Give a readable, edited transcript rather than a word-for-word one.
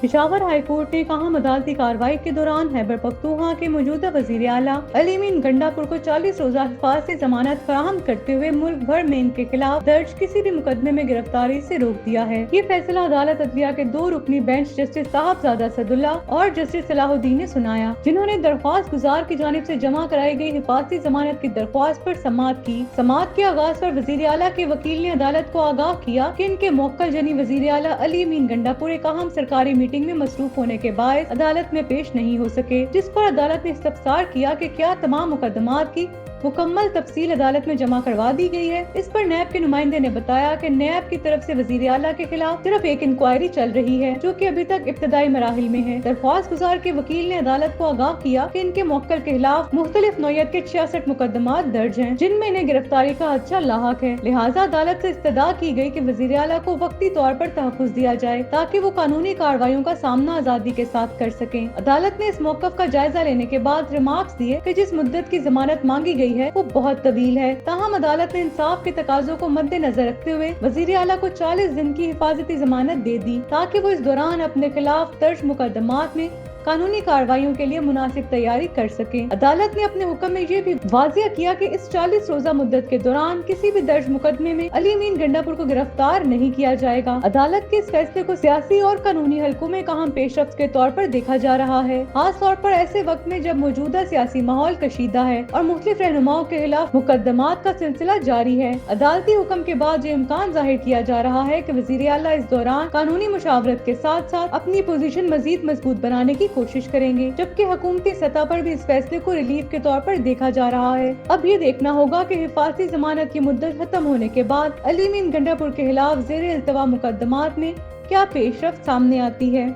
Peshawar high court نے کہا عدالتی کارروائی کے دوران خیبر پختونخوا کے موجودہ وزیر اعلیٰ علی امین گنڈاپور کو 40 روزہ حفاظتی ضمانت فراہم کرتے ہوئے ملک بھر میں ان کے خلاف درج کسی بھی مقدمے میں گرفتاری سے روک دیا ہے۔ یہ فیصلہ عدالت عدلیہ کے 2 رکنی بینچ جسٹس صاحبزادہ اسداللہ اور جسٹس صلاح الدین نے سنایا، جنہوں نے درخواست گزار کی جانب سے جمع کرائی گئی حفاظتی ضمانت کی درخواست پر سماعت کی۔ سماعت کے آغاز پر وزیر اعلیٰ کے وکیل نے عدالت کو آگاہ کیا کہ ان کے موکل یعنی وزیر اعلیٰ علی امین گنڈاپور ایک اہم سرکاری میٹنگ میں مصروف ہونے کے باعث عدالت میں پیش نہیں ہو سکے، جس پر عدالت نے استفسار کیا کہ کیا تمام مقدمات کی مکمل تفصیل عدالت میں جمع کروا دی گئی ہے۔ اس پر نیب کے نمائندے نے بتایا کہ نیب کی طرف سے وزیر اعلیٰ کے خلاف صرف ایک انکوائری چل رہی ہے، جو کہ ابھی تک ابتدائی مراحل میں ہے۔ درخواست گزار کے وکیل نے عدالت کو آگاہ کیا کہ ان کے موکل کے خلاف مختلف نوعیت کے 66 مقدمات درج ہیں، جن میں انہیں گرفتاری کا خدشہ لاحق ہے، لہٰذا عدالت سے استدعا کی گئی کہ وزیر اعلیٰ کو وقتی طور پر تحفظ دیا جائے تاکہ وہ قانونی کارروائیوں کا سامنا آزادی کے ساتھ کر سکیں۔ عدالت نے اس موقف کا جائزہ لینے کے بعد ریمارکس دیے کہ جس مدت کی ضمانت مانگی گئی ہے وہ بہت طویل ہے، تاہم عدالت نے انصاف کے تقاضوں کو مد نظر رکھتے ہوئے وزیر اعلیٰ کو 40 دن کی حفاظتی ضمانت دے دی تاکہ وہ اس دوران اپنے خلاف درج مقدمات میں قانونی کارروائیوں کے لیے مناسب تیاری کر سکیں۔ عدالت نے اپنے حکم میں یہ بھی واضح کیا کہ اس 40 روزہ مدت کے دوران کسی بھی درج مقدمے میں علی امین گنڈاپور کو گرفتار نہیں کیا جائے گا۔ عدالت کے اس فیصلے کو سیاسی اور قانونی حلقوں میں ایک اہم پیش رفت کے طور پر دیکھا جا رہا ہے، خاص طور پر ایسے وقت میں جب موجودہ سیاسی ماحول کشیدہ ہے اور مختلف رہنماؤں کے خلاف مقدمات کا سلسلہ جاری ہے۔ عدالتی حکم کے بعد یہ امکان ظاہر کیا جا رہا ہے کہ وزیر اعلیٰ اس دوران قانونی مشاورت کے ساتھ ساتھ اپنی پوزیشن مزید مضبوط بنانے کی کوشش کریں گے، جبکہ حکومتی سطح پر بھی اس فیصلے کو ریلیف کے طور پر دیکھا جا رہا ہے۔ اب یہ دیکھنا ہوگا کہ حفاظتی ضمانت کی مدت ختم ہونے کے بعد علی امین گنڈاپور کے خلاف زیر التوا مقدمات میں کیا پیش رفت سامنے آتی ہے۔